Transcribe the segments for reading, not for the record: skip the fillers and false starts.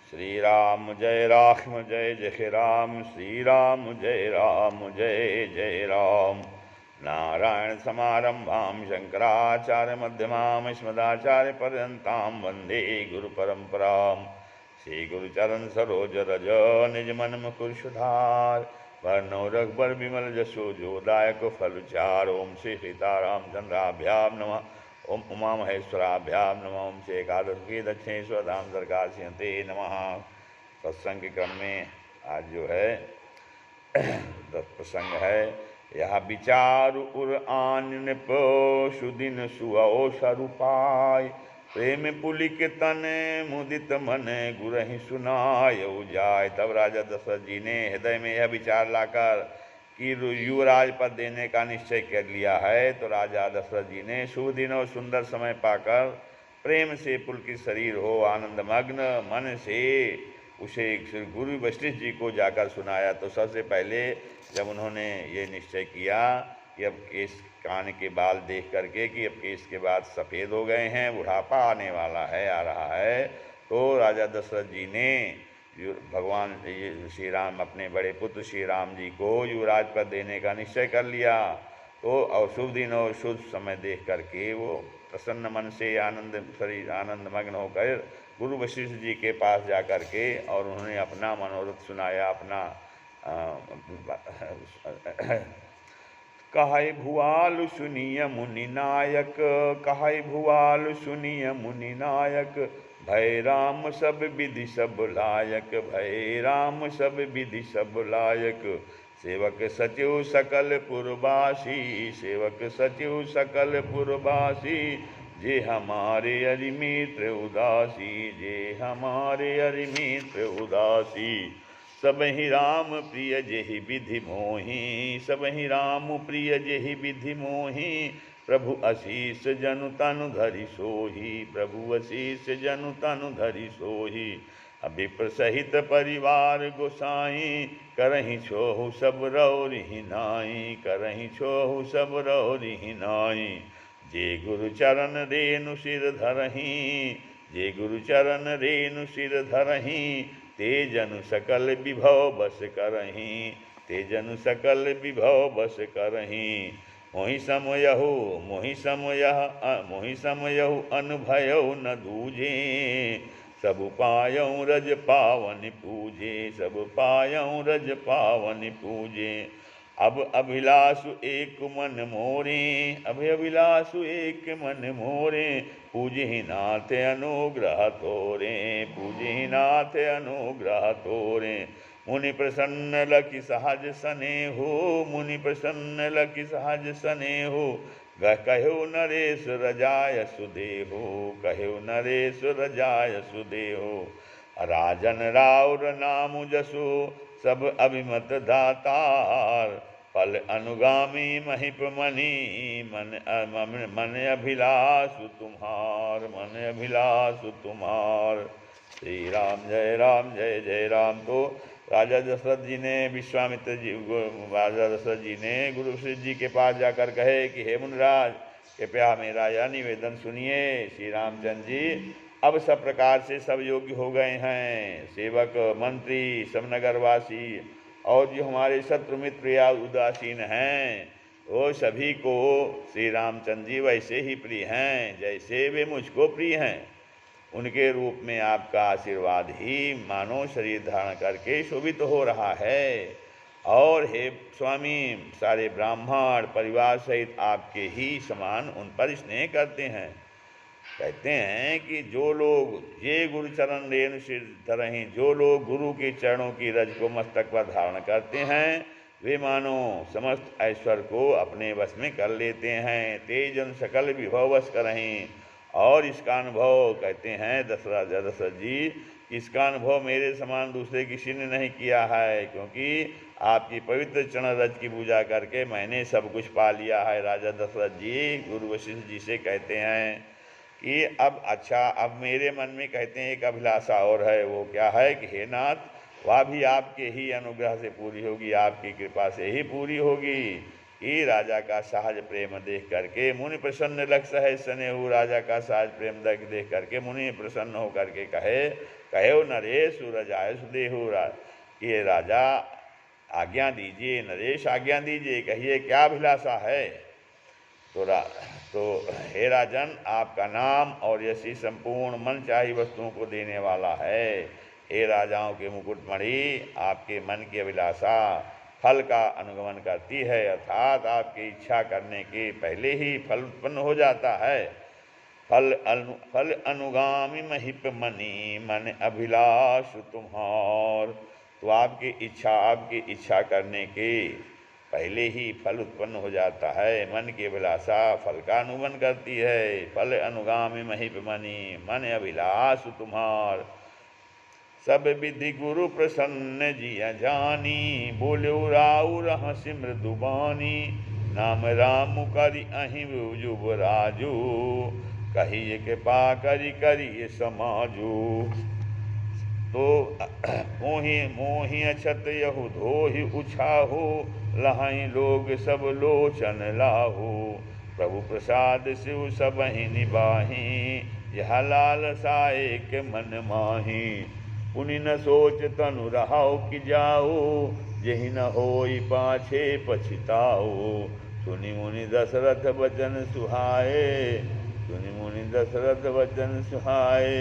श्री राम जय जय राम, श्री राम जय जय राम। नारायण समारंभां शंकराचार्य मध्यमां अस्मदाचार्यपर्यन्तां वन्दे गुरुपरम्परां। श्री गुरुचरण सरोज रज निज मन मुकुर सुधार, वर्णो रघुबर विमल जसो जो दायक फल चार। ओम श्री सीतारामचंद्राभ्याम नमः, ओम उमा महेश्वराभ्याम नमः, ओम से एकादश की दक्षिणेश्वर धाम सरकार सिंहते नमः। सत्संग के क्रम में आज जो है 10 प्रसंग है। यह विचार उर आन सुदिन सुअवसर पाय, प्रेम पुलिक तन मुदित मन गुरहि सुनाय जाय। तब राजा दशरथ जी ने हृदय में यह विचार लाकर कि युवराज पद देने का निश्चय कर लिया है, तो राजा दशरथ जी ने शुभ दिन और सुंदर समय पाकर प्रेम से पुलकित शरीर हो आनंदमग्न मन से उसे श्री गुरु वशिष्ठ जी को जाकर सुनाया। तो सबसे पहले जब उन्होंने ये निश्चय किया कि अब केश कान के बाल देख करके कि अब केश के बाद सफ़ेद हो गए हैं, बुढ़ापा आने वाला है, आ रहा है, तो राजा दशरथ जी ने भगवान श्री राम अपने बड़े पुत्र श्री राम जी को युवराज पद देने का निश्चय कर लिया। तो और शुभ दिन और शुभ समय देख करके वो प्रसन्न मन से आनंदमग्न होकर गुरु वशिष्ठ जी के पास जा कर के और उन्होंने अपना मनोरथ सुनाया। अपना कहाय भुआल सुनिय मुनि नायक, कहाय भुआल सुनिय मुनि नायक, भय राम सब विधि सब लायक, भय राम सब विधि सब लायक। सेवक सचिव सकल पुरवासी, सेवक सचिव सकल पुरवासी, जे हमारे अरिमित्र उदासी, जे हमारे अरिमित्र उदासी। सब ही राम प्रिय जेहि विधि मोहि, सब ही राम प्रिय जेहि विधि मोहि, प्रभु आशीष जनु तनु धरि सोहि, प्रभु आशीष जनु तनु धरि सोहि। विप्र सहित परिवार गोसाई, करहि छोहु सब रौरि नाई, करहि छोहु सब रौरि नाई। जे गुरु चरण रेणु सिर धरहि, जे गुरु चरण रेणु सिर धरहि, ते जनु सकल विभव बस करहि, ते जनु सकल विभव बस करहि। मोहि समयहु मोहि समयह मोहि समयहु अनुभयउ न दूजे, सब पायउ रज पावन पूजे, सब पायउ रज पावन पूजे। अब अभिलाषु एक मन मोरे, अब अभिलाषु एक मन मोरे, पूजहि नाथ अनुग्रह तोरे, पूजहि नाथ अनुग्रह तोरे। मुनि प्रसन्न लखि सहज सनेहु, मुनि प्रसन्न लखि सहज सनेहु, कहो नरेश रजाय सुदेहु, कहो नरेश रजाय सुदेहु। राजन राउर नाम जसु सब अभिमत दातार, फल अनुगामी महिप मणि, मन अभिलाषु तुम्हार, मन अभिलाषु तुम्हार। श्री राम जय जय राम। तो राजा दशरथ जी ने विश्वामित्र जी राजा दशरथ जी ने गुरु वशिष्ठ जी के पास जाकर कहे कि हे मुनिराज, कृपया मेरा यह निवेदन सुनिए। श्री रामचंद्र जी अब सब प्रकार से सब योग्य हो गए हैं। सेवक मंत्री सब नगरवासी और जो हमारे शत्रु मित्र या उदासीन हैं, वो सभी को श्री रामचंद्र जी वैसे ही प्रिय हैं जैसे वे मुझको प्रिय हैं। उनके रूप में आपका आशीर्वाद ही मानो शरीर धारण करके शोभित हो रहा है। और हे स्वामी, सारे ब्राह्मण परिवार सहित आपके ही समान उन पर स्नेह करते हैं। कहते हैं कि जो लोग ये गुरुचरण रेणु सिर धरहि, जो लोग गुरु के चरणों की रज को मस्तक पर धारण करते हैं, वे मानो समस्त ऐश्वर्य को अपने वश में कर लेते हैं, तेजन सकल विभव वश करहीं। और इसका अनुभव कहते हैं दशरथ जी, इसका अनुभव मेरे समान दूसरे किसी ने नहीं किया है, क्योंकि आपकी पवित्र चरण रज की पूजा करके मैंने सब कुछ पा लिया है। राजा दशरथ जी गुरु वशिष्ठ जी से कहते हैं कि अब मेरे मन में कहते हैं एक अभिलाषा और है। वो क्या है कि हे नाथ, वह भी आपके ही अनुग्रह से पूरी होगी, आपकी कृपा से ही पूरी होगी। कि राजा का सहज प्रेम देख करके मुनि प्रसन्न लग सहज स्नेहु। राजा का सहज प्रेम देख करके मुनि प्रसन्न हो करके कहे नरेश सूरज आय सुदेहु। ये राजा आज्ञा दीजिए, नरेश आज्ञा दीजिए, कहिए क्या अभिलाषा है। तो हे राजन, आपका नाम और यशी संपूर्ण मन चाही वस्तुओं को देने वाला है। हे राजाओं के मुकुटमणि, आपके मन की अभिलाषा फल का अनुगमन करती है, अर्थात आपकी इच्छा करने के पहले ही फल उत्पन्न हो जाता है। फल अनुगामी महिप मनी, मन अभिलाष तुम्हार। तो आपकी इच्छा करने के पहले ही फल उत्पन्न हो जाता है। मन की अभिलाषा फल का अनुगमन करती है। फल अनुगामी महिप मनी, मन अभिलाष तुम्हार। सब विधि गुरु प्रसन्न जिया जानी, बोलो राउर हंसि मृदुबानी। नाम राम करि अहि जुबराजू, कहिए कृपा करि समाजू। तो मोहि अछत यहु धोहि उछाहु, लहाई लोग सब लोचन लाहु। प्रभु प्रसाद शिव सबहि निबाही, यह लालसाए के मन माही। पुनि न सोच तनु रहाउ कि जाओ, जेहि न होई पाछे पछिताओ। सुनि मुनि दशरथ वचन सुहाए, सुनि मुनि दशरथ वचन सुहाए।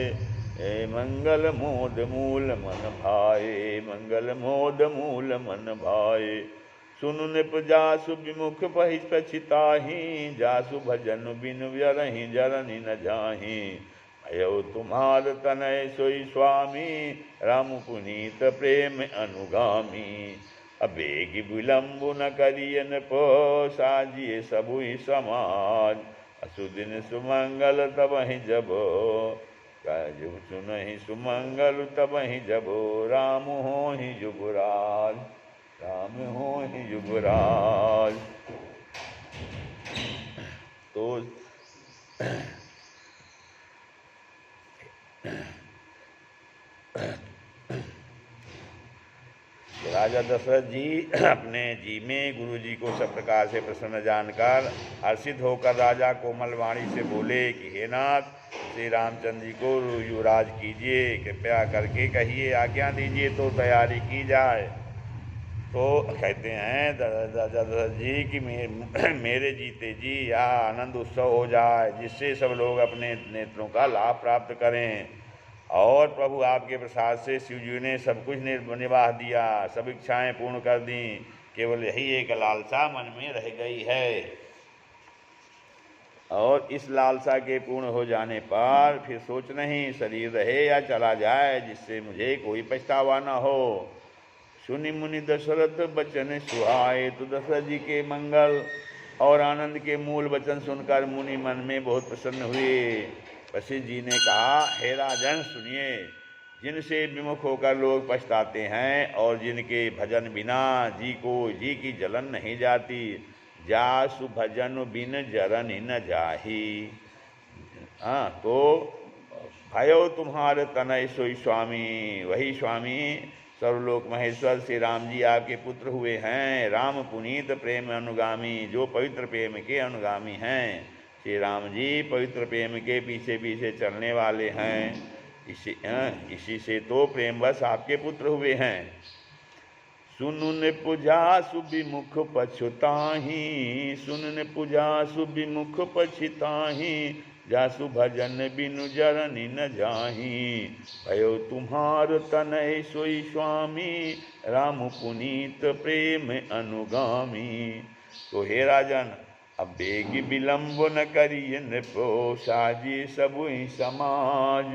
ए मंगल मोद मूल मन भाए, मंगल मोद मूल मन भाए। सुनु निप जासु विमुख पहि पछिताही, जासु भजन बिनु व्यरहि जरनि न जाही। अयो तुम्हार तनय सोई स्वामी, राम पुनीत प्रेम अनुगामी। अबेग विलंबु न करियन पो, साजिए सबुई समाज। असुदिन सुमंगल तबहि जबो, काजु सुनहि सुमंगल तबहि जबो। राम होहि जुबराज, राम होहि जुबराज। तो राजा दशरथ जी अपने जी में गुरु जी को सब प्रकार से प्रसन्न जानकर हर्षित होकर राजा कोमल वाणी से बोले कि हे नाथ, श्री रामचंद्र जी को युवराज कीजिए, कृपया करके कहिए, आज्ञा दीजिए तो तैयारी की जाए। तो कहते हैं दशरथ जी कि मेरे जीते जी यहाँ आनंद उत्सव हो जाए, जिससे सब लोग अपने नेत्रों का लाभ प्राप्त करें। और प्रभु आपके प्रसाद से शिव जी ने सब कुछ निवाह दिया, सब इच्छाएं पूर्ण कर दी। केवल यही एक लालसा मन में रह गई है, और इस लालसा के पूर्ण हो जाने पर फिर सोच नहीं, शरीर रहे या चला जाए, जिससे मुझे कोई पछतावा न हो। सुनि मुनि दशरथ बचन सुहाए। तो दशरथ जी के मंगल और आनंद के मूल वचन सुनकर मुनि मन में बहुत प्रसन्न हुए। वशिष्ठ जी ने कहा, हे राजन सुनिए, जिनसे विमुख होकर लोग पछताते हैं और जिनके भजन बिना जी की जलन नहीं जाती, जासु भजन बिन जरन न जाही। तो भयो तुम्हार तनय सोई स्वामी। वही स्वामी सर्वलोक महेश्वर श्री राम जी आपके पुत्र हुए हैं। राम पुनीत प्रेम अनुगामी, जो पवित्र प्रेम के अनुगामी हैं। श्री राम जी पवित्र प्रेम के पीछे पीछे चलने वाले हैं। इसी से तो प्रेमवश आपके पुत्र हुए हैं। सुनुन पूजा सुविमुख पछुताही, सुनन पूजा सुविमुख पछुताही। जासु भजन बिनु जरनि न जाही, भयो तुम्हार तनय सोई स्वामी। राम पुनीत प्रेम अनुगामी। तो हे राजन, अब बेगी विलंब न करिए नृपो, साजी सबुहि समाज।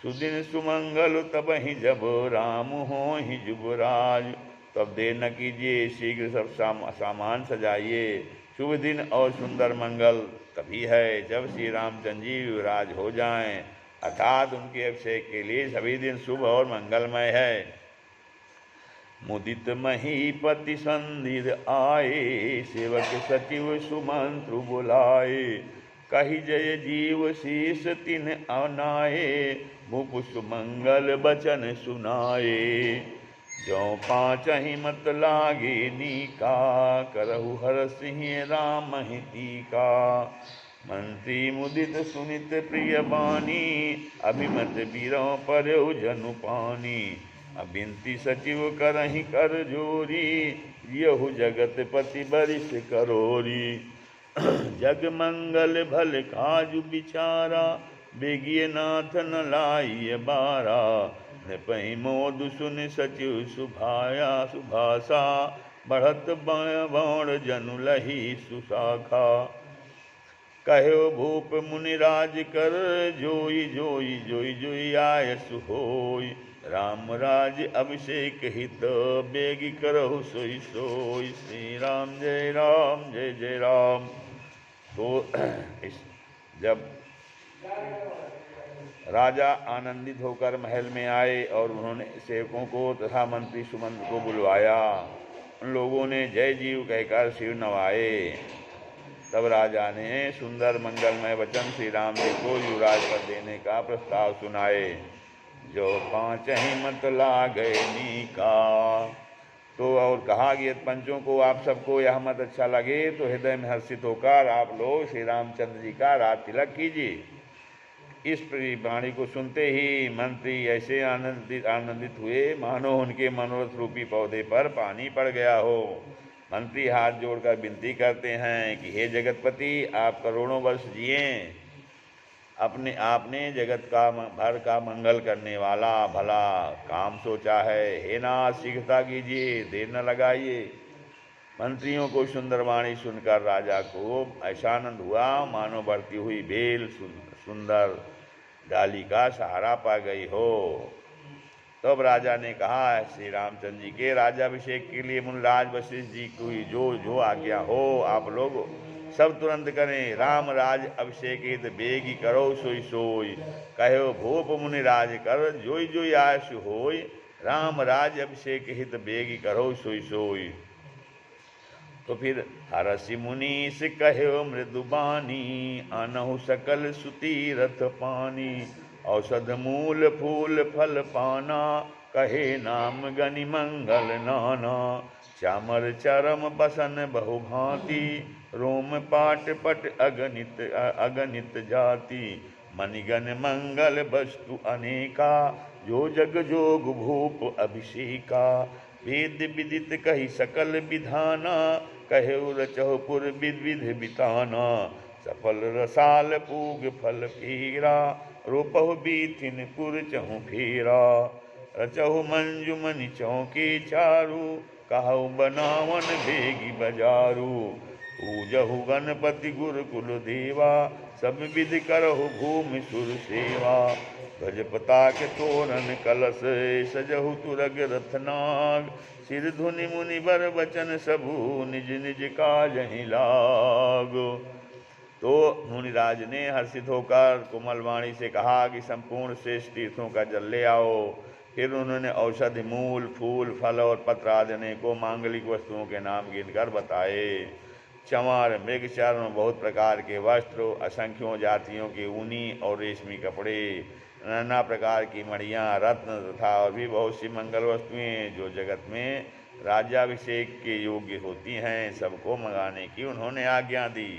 सुदिन सुमंगल तबहि जब, राम होहि जुबराज। तब देर न कीजिए, शीघ्र सब सामान सजाइए। शुभ दिन और सुंदर मंगल तभी है जब श्री रामचंद्र जी युवराज हो जाएं, अर्थात उनके अभिषेक के लिए सभी दिन शुभ और मंगलमय है। मुदित महीपति संधिर आए, सेवक सचिव सुमंत्रु बुलाए। कही जय जीव शीस तिन अनाए, मुप सुमंगल बचन सुनाए। जो पाँचहि मत लागे नीका, करहु हर सिंह राम ही टीका। मंत्री मुदित सुनित प्रिय बानी, अभिमत बीरों परौ जनु पानी। अबिनती सचिव करहि कर जोरी, यहु जगत पति बरिस करोरी। जग मंगल भल काजु विचारा, बेगिय नाथ न लाइय बारा। नृपहि मोदु सुन सचिव सुभाया सुभाषा, बढ़त बाण जनु लही सुशाखा। कहो भूप मुनिराज कर जोई जोई, जोई जोई आयसु होय। राम राज अभिषेक हित, बेगी करहु सोई सोई। श्री राम जय राम जय जय राम। तो जब राजा आनंदित होकर महल में आए और उन्होंने सेवकों को तथा मंत्री सुमंत्र को बुलवाया, उन लोगों ने जय जीव कहकर सिर नवाए। तब राजा ने सुंदर मंगलमय वचन श्री राम जी को युवराज पर देने का प्रस्ताव सुनाए। जो पाँचहि मत लागे नीका। तो और कहा कि यदि पंचों को आप सबको यह मत अच्छा लगे तो हृदय में हर्षित होकर आप लोग श्री रामचंद्र जी का राज तिलक कीजिए। इस वाणी को सुनते ही मंत्री ऐसे आनंदित हुए मानो उनके मनोरथ रूपी पौधे पर पानी पड़ गया हो। मंत्री हाथ जोड़कर विनती करते हैं कि हे जगतपति, आप करोड़ों वर्ष जिए। आपने जगत का भर का मंगल करने वाला भला काम सोचा है। हे नाथ, शीघ्रता कीजिए, देर न लगाइए। मंत्रियों को सुंदर वाणी सुनकर राजा को ऐसा आनंद हुआ मानो बढ़ती हुई बेल सुंदर डाली का सहारा पा गई हो। तब राजा ने कहा, श्री रामचंद्र जी के राज्याभिषेक के लिए मुनिराज वशिष्ठ जी की जो आज्ञा हो आप लोग सब तुरंत करें। राम राज अभिषेक बेगी करो सोई सोई। कहो भूप मुनिराज कर जोई जोई आयस होय। राम राज अभिषेक हित बेगी करो सोई सोई। तो फिर हरषि मुनीष कहो मृदुबानी, अनहु सकल सुतीरथ पानी। औषध मूल फूल फल पाना, कहे नाम गनि मंगल नाना। चामर चरम बसन बहु भांति, रोम पाट पट अगणित जाति। मणिगण मंगल वस्तु अनेका, जो जग जोग भूप अभिषेका। वेद विदित कही सकल विधाना, कहे रचहु पुर विध विध बिताना। सफल रसाल पूग फल पीरा, रोपहु बीथिन पुर चहु फेरा। रचहु मंजु मनि चौकी चारू, कहु बनावन बेगी बजारू। पूजहु गणपति गुरुकुल देवा, सब विधि करहु भूमि सुर सेवा। ध्वज पताक तोरण कलश, सजहु तुरग रथनाग। सिर धुनि मुनि बर वचन सबू, निज निज काजहि लाग। तो मुनिराज ने हर्षित होकर कोमल वाणी से कहा कि संपूर्ण श्रेष्ठ तीर्थों का जल ले आओ। फिर उन्होंने औषधि मूल फूल फल और पत्र आदि अनेकों मांगलिक वस्तुओं के नाम गिनकर बताए। चमार मृग चर्म बहुत प्रकार के वस्त्र, असंख्यों जातियों के ऊनी और रेशमी कपड़े, नाना प्रकार की मणियाँ, रत्न तथा और भी बहुत सी मंगल वस्तुएं जो जगत में राज्याभिषेक के योग्य होती हैं, सबको मंगाने की उन्होंने आज्ञा दी।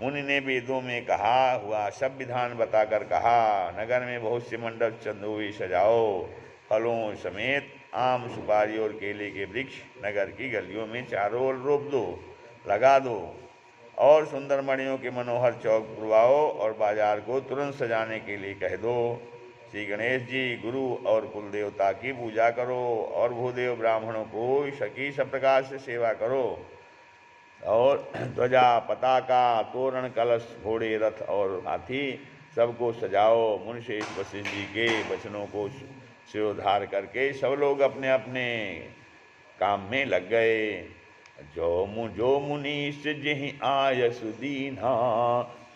मुनि ने वेदों में कहा हुआ सब विधान बताकर कहा, नगर में बहुत से मंडप चंदोई सजाओ। फलों समेत आम सुपारी और केले के वृक्ष नगर की गलियों में चारों ओर रोप दो, लगा दो। और सुंदर मणियों के मनोहर चौक पुरवाओ और बाजार को तुरंत सजाने के लिए कह दो। श्री गणेश जी, गुरु और कुल देवता की पूजा करो और भूदेव ब्राह्मणों को सकी सब प्रकार से सेवा करो। और ध्वजा पताका तोरण कलश घोड़े रथ और हाथी सबको सजाओ। मुनिश्रेष्ठ वशिष्ठ जी के वचनों को शिरोधार करके सब लोग अपने अपने काम में लग गए। जो मुनीष जिहि आयसु दीन्हा,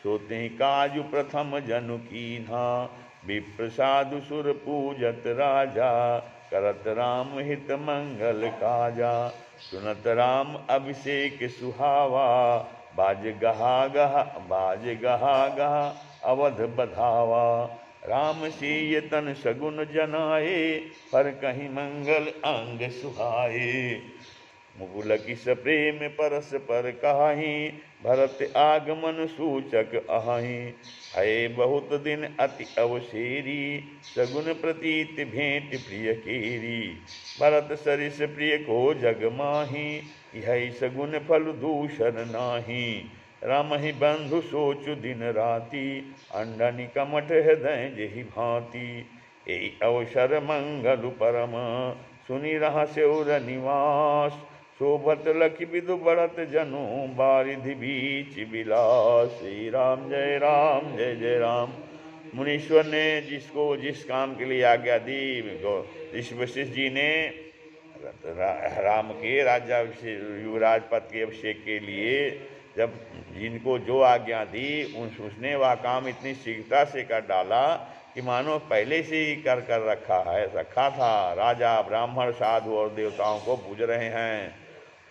सोते काजु प्रथम जनु कीन्हा। विप्र साधु सुर पूजत राजा, करत राम हित मंगल काजा। सुनत राम अभिषेक सुहावा, बाज गहा गहा अवध बधावा। राम सीय तन सगुन जनाए, पर कहीं मंगल अंग सुहाए। मुकुल किस प्रेम परस पर कहाही, भरत आगमन सूचक आही। भये बहुत दिन अति अवसेरी, सगुन प्रतीत भेंट प्रिय केरी। भरत सरिस प्रिय को जग माही, यही सगुन फल दूषण नाही। राम ही बंधु सोचु दिन राति, अंडनि कमठ हृदय जेहि भांति। एहि अवसर मंगल परम, सुनि रहा स्योर निवास। शोभत लखि विदु बढ़त जनु, बारिधि बीच बिलास। श्री राम जय जय राम। मुनीश्वर ने जिसको जिस काम के लिए आज्ञा दी, ऋषि वशिष्ठ जी ने राम के राज्याभिषेक युवराज पद के अभिषेक के लिए जब जिनको जो आज्ञा दी, उसने वह काम इतनी शीघ्रता से कर डाला कि मानो पहले से ही कर रखा था। राजा ब्राह्मण साधु और देवताओं को पूज रहे हैं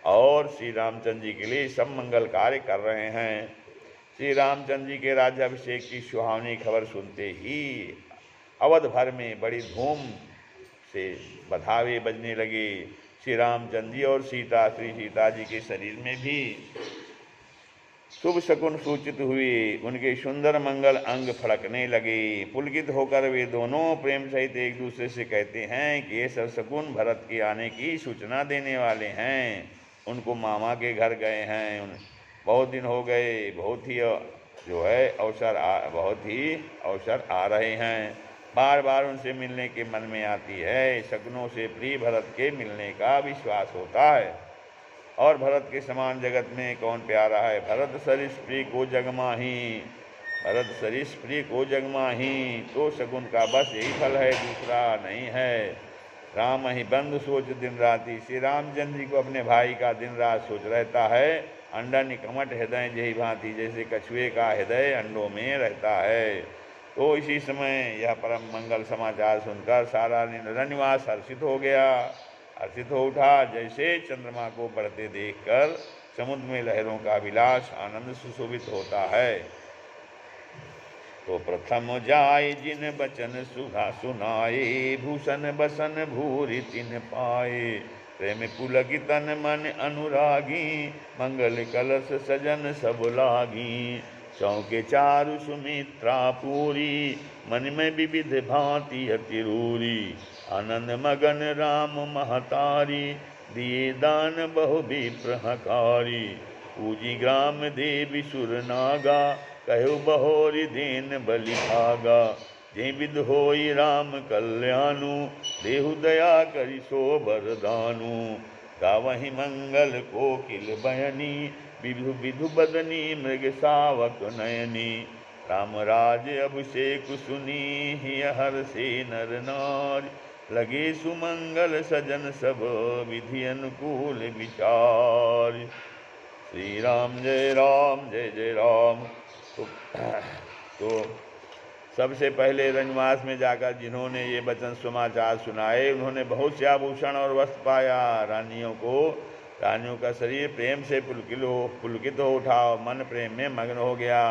और श्री रामचंद्र जी के लिए सब मंगल कार्य कर रहे हैं। श्री रामचंद्र जी के राज्याभिषेक की सुहावनी खबर सुनते ही अवध भर में बड़ी धूम से बधावे बजने लगे। श्री रामचंद्र जी और श्री सीता जी के शरीर में भी शुभ शकुन सूचित हुए। उनके सुंदर मंगल अंग फड़कने लगे। पुलकित होकर वे दोनों प्रेम सहित एक दूसरे से कहते हैं कि ये सब शकुन भरत के आने की सूचना देने वाले हैं। उनको मामा के घर गए हैं, बहुत दिन हो गए, बहुत ही अवसर आ रहे हैं। बार बार उनसे मिलने के मन में आती है। शकुनों से प्रिय भरत के मिलने का विश्वास होता है। और भरत के समान जगत में कौन प्यारा है। भरत सरिस प्रिय को जगमाही, भरत सरिस प्रिय को जगमाही। तो शकुन का बस यही फल है, दूसरा नहीं है। राम ही बंधु सोच दिन राति। श्री रामचंद्र जी को अपने भाई का दिन रात सोच रहता है। अंडा निकमट हृदय जही भांति, जैसे कछुए का हृदय अंडों में रहता है। तो इसी समय यह परम मंगल समाचार सुनकर सारा रनिवास हर्षित हो गया, हर्षित हो उठा। जैसे चंद्रमा को बढ़ते देखकर समुद्र में लहरों का विलास आनंद सुशोभित होता है। तो प्रथम जाय जिन बचन सुधा सुनाए, भूषण बसन भूरि तिन पाए। प्रेम पुलकित तन मन अनुरागी, मंगल कलश सजन सब लागी। चौके चारु सुमित्रा पूरी, मन में विविध भांति अति रूरी। आनंद मगन राम महतारी, दिए दान बहु विप्रहकारी। पूजी ग्राम देवी सुर नागा, कहो बहोरी देन बलि भागा। जे विद होई राम कल्याणु, देहु दया करि सो वरदानु। गावहि मंगल कोकिल बयनी, विधु विधु बदनी मृग सावक नयनी। राम राज अभिषेक सुनी, हर्षे नर नारी। लगे सुमंगल सजन सब, विधि अनुकूल विचार। श्री राम जय राम। तो सबसे पहले रंगवास में जाकर जिन्होंने ये वचन समाचार सुनाए, उन्होंने बहुत से आभूषण और वस्त्र पाया। रानियों का शरीर प्रेम से पुलकित हो उठा, मन प्रेम में मग्न हो गया।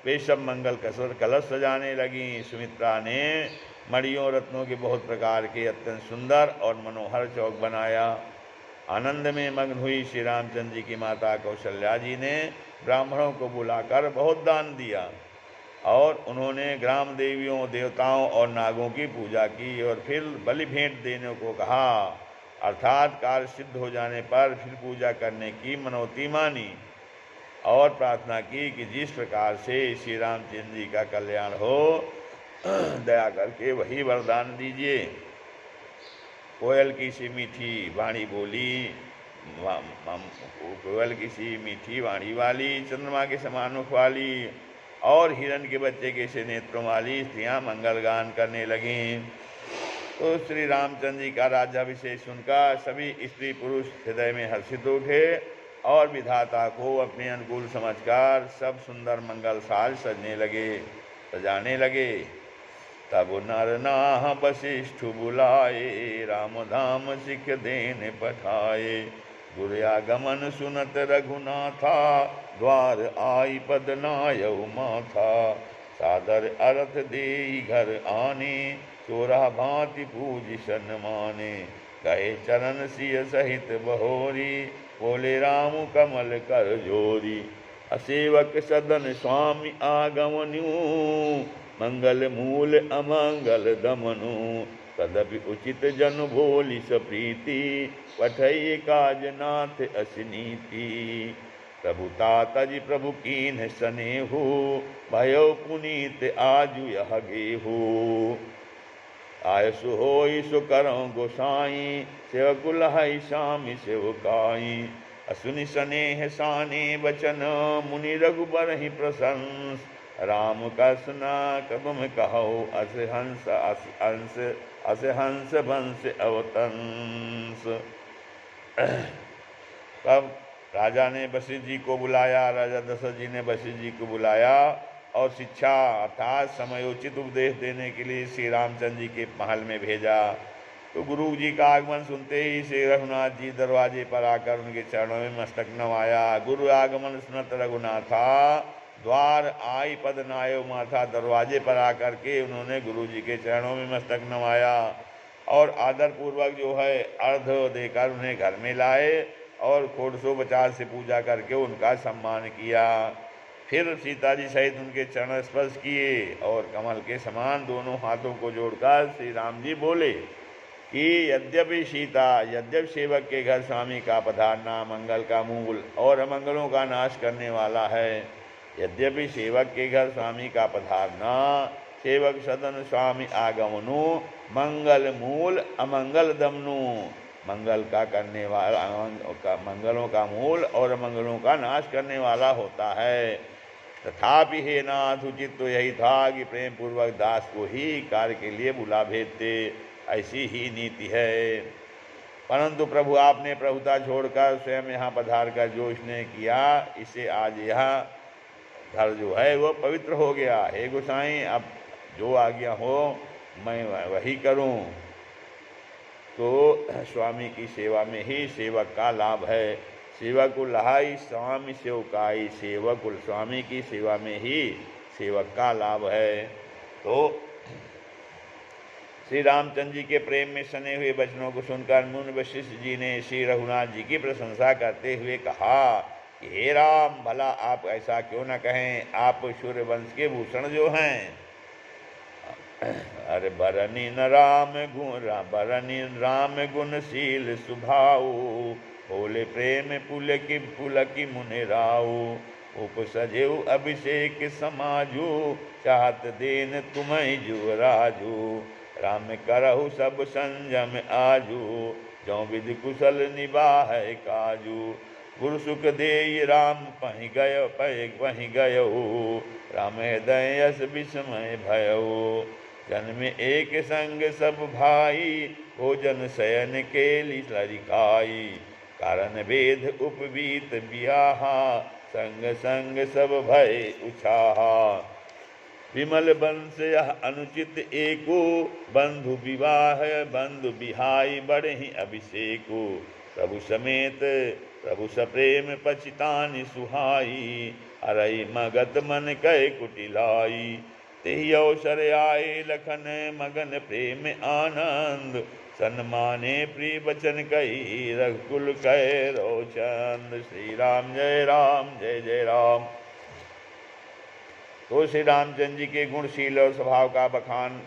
वे सब मंगल कलश सजाने लगी। सुमित्रा ने मणियों रत्नों के बहुत प्रकार के अत्यंत सुंदर और मनोहर चौक बनाया। आनंद में मग्न हुई श्री रामचंद्र जी की माता कौशल्या जी ने ब्राह्मणों को बुलाकर बहुत दान दिया और उन्होंने ग्राम देवियों, देवताओं और नागों की पूजा की और फिर बलि भेंट देने को कहा, अर्थात कार्य सिद्ध हो जाने पर फिर पूजा करने की मनौती मानी और प्रार्थना की कि जिस प्रकार से श्री रामचंद्र जी का कल्याण हो, दया करके वही वरदान दीजिए। कोयल की सी मीठी वाणी बोली, कोयल की सी मीठी वाणी वाली, चंद्रमा के समान मुख वाली और हिरण के बच्चे के से नेत्रों वाली स्त्रियाँ मंगल गान करने लगीं। तो श्री रामचंद्र जी का राज्याभिषेक सुनकर सभी स्त्री पुरुष हृदय में हर्षित उठे और विधाता को अपने अनुकूल समझकर सब सुंदर मंगल साज सजाने लगे। तब नर नाह वशिष्ठ बुलाए, राम धाम सिख देन पठाए। दुर्यागमन सुनत रघुनाथा, द्वार आई पद नायउ माथा। सादर अर्थ देई घर आने, 16 भांति पूज सन माने। गए चरण सिय सहित बहोरी, बोले राम कमल कर जोरी। असेवक सदन स्वामी आगमनु, मंगल मूल अमंगल दमनु। तदपि उचित जन भोली सप्रीति, पठई काज नाथ असनीति। प्रभु तातज प्रभु कीन्ह सनेहु, भयो पुनीत आजु यह गेहु। आयसु होई सु करो गोसाई, सेवकु लहई स्वामी सेवकाई। असुनि सनेह साने बचन, मुनि रघुबर ही प्रशंस। राम कसना कबम कहो, अस हंस अस हंस अस हंस वंश अवतंस। तब राजा ने वशिष्ठ जी को बुलाया, राजा दशरथ जी ने वशिष्ठ जी को बुलाया और शिक्षा अर्थात समयोचित उपदेश देने के लिए श्री रामचंद्र जी के महल में भेजा। तो गुरु जी का आगमन सुनते ही श्री रघुनाथ जी दरवाजे पर आकर उनके चरणों में मस्तक नवाया। गुरु आगमन सुनत रघुनाथा, द्वार आई पद नायो माथा। दरवाजे पर आकर के उन्होंने गुरु जी के चरणों में मस्तक नवाया और आदर पूर्वक जो है अर्घ देकर उन्हें घर में लाए और षोडशोपचार से पूजा करके उनका सम्मान किया। फिर सीता जी सहित उनके चरण स्पर्श किए और कमल के समान दोनों हाथों को जोड़कर श्री राम जी बोले कि यद्यपि सीता, यद्यपि सेवक के घर स्वामी का पधारना मंगल का मूल और अमंगलों का नाश करने वाला है। यद्यपि सेवक के घर स्वामी का पधारना, सेवक सदन स्वामी आगमनु, मंगल मूल अमंगल दमनु। मंगल का करने वाला, मंगलों का मूल और अमंगलों का नाश करने वाला होता है। तथापि हे नाथ, उचित तो यही था कि प्रेम पूर्वक दास को ही कार्य के लिए बुला भेजते, ऐसी ही नीति है। परंतु प्रभु आपने प्रभुता छोड़कर स्वयं यहाँ पधार कर जो स्नेह किया, इससे आज यह घर जो है वो पवित्र हो गया। हे गोसाई, अब जो आज्ञा हो मैं वही करूं। तो स्वामी की सेवा में ही सेवक का लाभ है। सेवक लहाई स्वामी सेवकाई, सेवक स्वामी की सेवा में ही सेवक का लाभ है। तो श्री रामचंद्र जी के प्रेम में सने हुए वचनों को सुनकर मुनि वशिष्ठ जी ने श्री रघुनाथ जी की प्रशंसा करते हुए कहा कि हे राम, भला आप ऐसा क्यों न कहें, आप सूर्य वंश के भूषण जो हैं। अरे बरनी न राम गुण, बरनी राम गुणशील सुभाऊ, बोले प्रेम पुलकी मुनि राऊ। उपसजेऊ अभिषेक समाजू, चाहत देन तुम्हें जुवराजू। राम करहु सब संयम आजू, जो विधि कुशल निबाह काजू। गुरु सुख देई राम पहि गयो, राम हृदय यस विस्मय भयो। जन्म एक संग सब भाई, भोजन शयन केली लरिकाई। कारण वेद उपवीत बियाहा, संग संग सब भय उछाहा। विमल वंश यह अनुचित एको, बंधु विवाह बंधु बिहाई बढ़हि अभिषेको। प्रभु समेत प्रभु सप्रेम पचितानि सुहाई, अरई मगध मन कै कुटिलाई। तेहि अवसर आए लखन मगन प्रेम आनंद, सन्माने प्रिय वचन कही रघुकुल कह रोचंद। श्री राम जय राम जय जय राम। तो श्री रामचंद्र जी के गुणशील और स्वभाव का बखान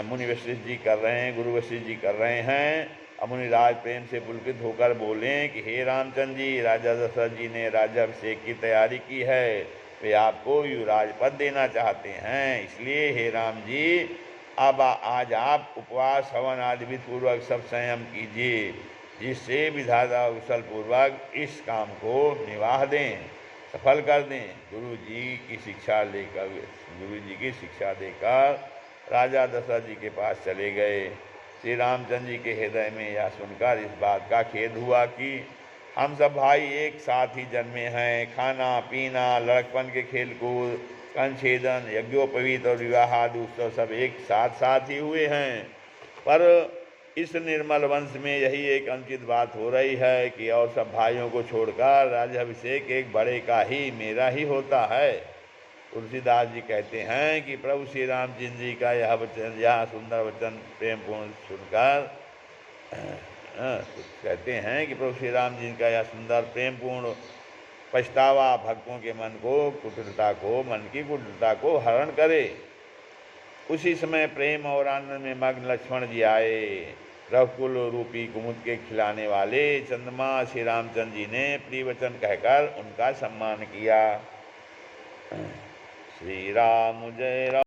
मुनि वशिष्ठ जी कर रहे हैं, गुरु वशिष्ठ जी कर रहे हैं। अब मुनिराज प्रेम से पुलकित होकर बोले कि हे रामचंद्र जी, राजा दशरथ जी ने राज्याभिषेक की तैयारी की है, वे आपको युवराज पद देना चाहते हैं। इसलिए हे राम जी, अब आज आप उपवास हवन आदि विधि पूर्वक सब संयम कीजिए, जिससे विधाता कुशल पूर्वक इस काम को निवाह दें, सफल कर दें। गुरु जी की शिक्षा देकर राजा दशरथ जी के पास चले गए। श्री रामचंद्र जी के हृदय में यह सुनकर इस बात का खेद हुआ कि हम सब भाई एक साथ ही जन्मे हैं। खाना पीना, लड़कपन के खेल कूद, कंछेदन, यज्ञोपवीत और विवाह आदि उत्सव सब एक साथ ही हुए हैं। पर इस निर्मल वंश में यही एक अनुचित बात हो रही है कि और सब भाइयों को छोड़कर राज्याभिषेक एक बड़े का ही, मेरा ही होता है। तुलसीदास जी कहते हैं कि प्रभु श्री रामचंद्र जी का यह वचन, यह सुंदर वचन प्रेम पूर्ण सुनकर तो कहते हैं कि प्रभु श्री राम जी का यह सुंदर प्रेम पूर्ण पछतावा भक्तों के मन की कुटिलता को हरण करे। उसी समय प्रेम और आनंद में मग्न लक्ष्मण जी आए। रघुकुल रूपी कुमुद के खिलाने वाले चंद्रमा श्री रामचंद्र जी ने प्रिय वचन कहकर उनका सम्मान किया। श्री राम जय राम।